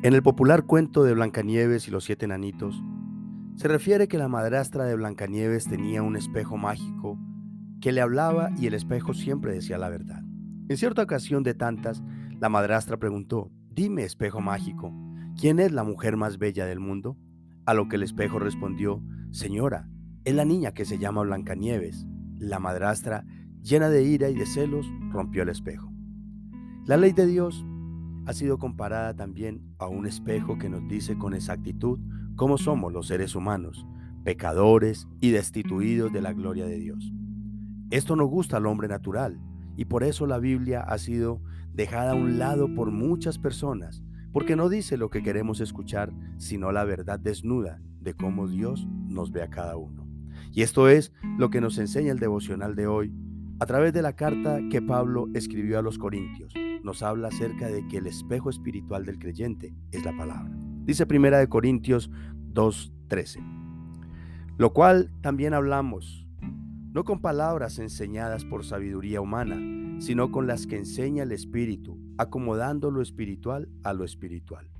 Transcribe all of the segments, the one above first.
En el popular cuento de Blancanieves y los siete enanitos, se refiere que la madrastra de Blancanieves tenía un espejo mágico que le hablaba y el espejo siempre decía la verdad. En cierta ocasión de tantas, la madrastra preguntó: «Dime, espejo mágico, ¿quién es la mujer más bella del mundo?». A lo que el espejo respondió: «Señora, es la niña que se llama Blancanieves». La madrastra, llena de ira y de celos, rompió el espejo. La ley de Dios ha sido comparada también a un espejo que nos dice con exactitud cómo somos los seres humanos, pecadores y destituidos de la gloria de Dios. Esto no gusta al hombre natural y por eso la Biblia ha sido dejada a un lado por muchas personas, porque no dice lo que queremos escuchar, sino la verdad desnuda de cómo Dios nos ve a cada uno. Y esto es lo que nos enseña el devocional de hoy a través de la carta que Pablo escribió a los Corintios. Nos habla acerca de que el espejo espiritual del creyente es la palabra. Dice 1 Corintios 2:13, lo cual también hablamos, no con palabras enseñadas por sabiduría humana, sino con las que enseña el Espíritu, acomodando lo espiritual a lo espiritual.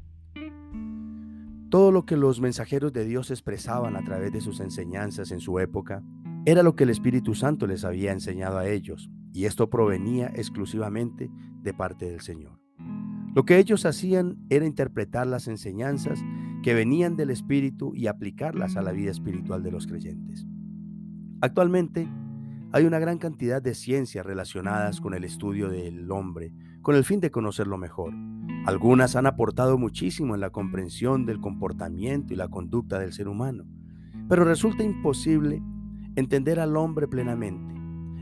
Todo lo que los mensajeros de Dios expresaban a través de sus enseñanzas en su época era lo que el Espíritu Santo les había enseñado a ellos, y esto provenía exclusivamente de parte del Señor. Lo que ellos hacían era interpretar las enseñanzas que venían del Espíritu y aplicarlas a la vida espiritual de los creyentes. Actualmente hay una gran cantidad de ciencias relacionadas con el estudio del hombre, con el fin de conocerlo mejor. Algunas han aportado muchísimo en la comprensión del comportamiento y la conducta del ser humano, pero resulta imposible entender al hombre plenamente,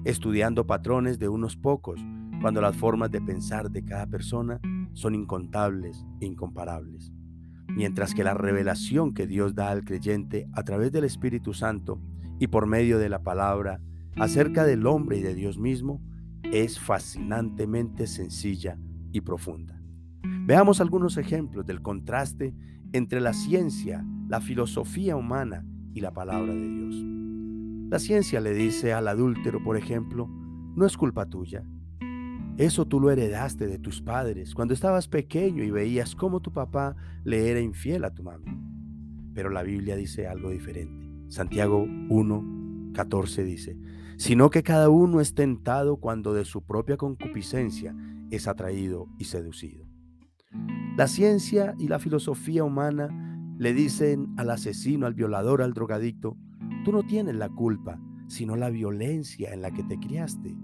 estudiando patrones de unos pocos, cuando las formas de pensar de cada persona son incontables e incomparables. Mientras que la revelación que Dios da al creyente a través del Espíritu Santo y por medio de la palabra acerca del hombre y de Dios mismo es fascinantemente sencilla y profunda. Veamos algunos ejemplos del contraste entre la ciencia, la filosofía humana y la palabra de Dios. La ciencia le dice al adúltero, por ejemplo: no es culpa tuya. Eso tú lo heredaste de tus padres cuando estabas pequeño y veías cómo tu papá le era infiel a tu mamá. Pero la Biblia dice algo diferente. Santiago 1:14 dice: sino que cada uno es tentado cuando de su propia concupiscencia es atraído y seducido. La ciencia y la filosofía humana le dicen al asesino, al violador, al drogadicto: tú no tienes la culpa, sino la violencia en la que te criaste.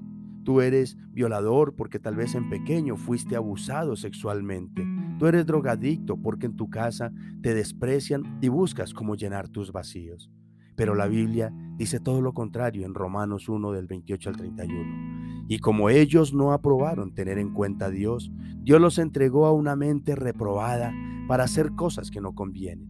Tú eres violador porque tal vez en pequeño fuiste abusado sexualmente. Tú eres drogadicto porque en tu casa te desprecian y buscas cómo llenar tus vacíos. Pero la Biblia dice todo lo contrario en Romanos 1 del 28 al 31. Y como ellos no aprobaron tener en cuenta a Dios, Dios los entregó a una mente reprobada para hacer cosas que no convienen,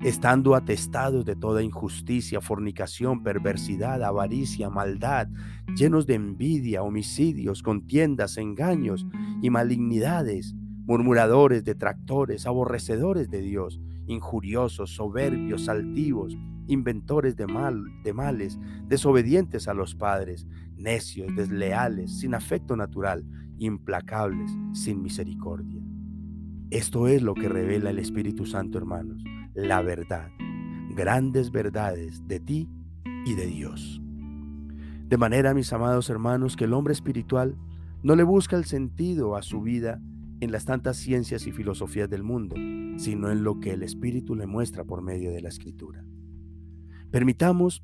estando atestados de toda injusticia, fornicación, perversidad, avaricia, maldad, llenos de envidia, homicidios, contiendas, engaños y malignidades, murmuradores, detractores, aborrecedores de Dios, injuriosos, soberbios, altivos, inventores de males, desobedientes a los padres, necios, desleales, sin afecto natural, implacables, sin misericordia. Esto es lo que revela el Espíritu Santo, hermanos, la verdad, grandes verdades de ti y de Dios. De manera, mis amados hermanos, que el hombre espiritual no le busca el sentido a su vida en las tantas ciencias y filosofías del mundo, sino en lo que el Espíritu le muestra por medio de la Escritura. Permitamos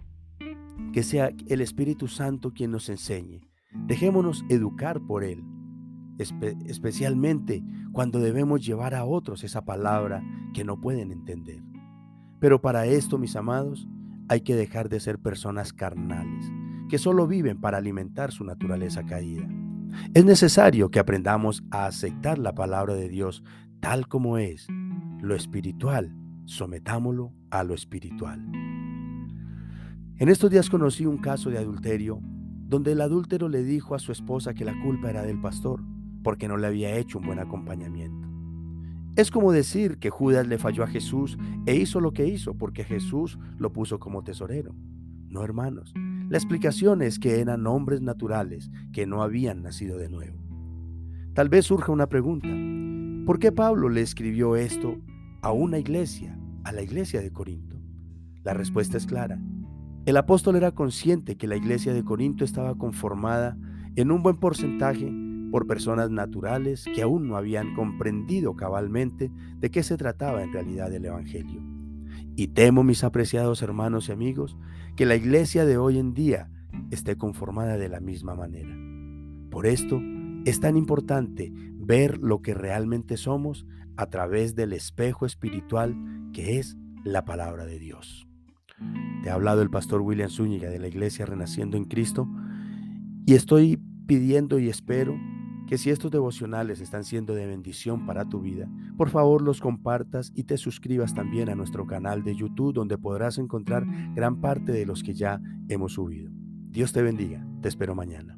que sea el Espíritu Santo quien nos enseñe. Dejémonos educar por Él, especialmente cuando debemos llevar a otros esa palabra que no pueden entender. Pero para esto, mis amados, hay que dejar de ser personas carnales, que solo viven para alimentar su naturaleza caída. Es necesario que aprendamos a aceptar la palabra de Dios tal como es. Lo espiritual, sometámoslo a lo espiritual. En estos días conocí un caso de adulterio donde el adúltero le dijo a su esposa que la culpa era del pastor porque no le había hecho un buen acompañamiento. Es como decir que Judas le falló a Jesús e hizo lo que hizo porque Jesús lo puso como tesorero. No, hermanos, la explicación es que eran hombres naturales que no habían nacido de nuevo. Tal vez surja una pregunta: ¿Por qué Pablo le escribió esto a una iglesia, a la iglesia de Corinto? La respuesta es clara. El apóstol era consciente que la iglesia de Corinto estaba conformada en un buen porcentaje por personas naturales que aún no habían comprendido cabalmente de qué se trataba en realidad el Evangelio. Y temo, mis apreciados hermanos y amigos, que la iglesia de hoy en día esté conformada de la misma manera. Por esto es tan importante ver lo que realmente somos a través del espejo espiritual que es la palabra de Dios. Te ha hablado el pastor William Zúñiga de la Iglesia Renaciendo en Cristo y estoy pidiendo y espero que si estos devocionales están siendo de bendición para tu vida, por favor los compartas y te suscribas también a nuestro canal de YouTube, donde podrás encontrar gran parte de los que ya hemos subido. Dios te bendiga, te espero mañana.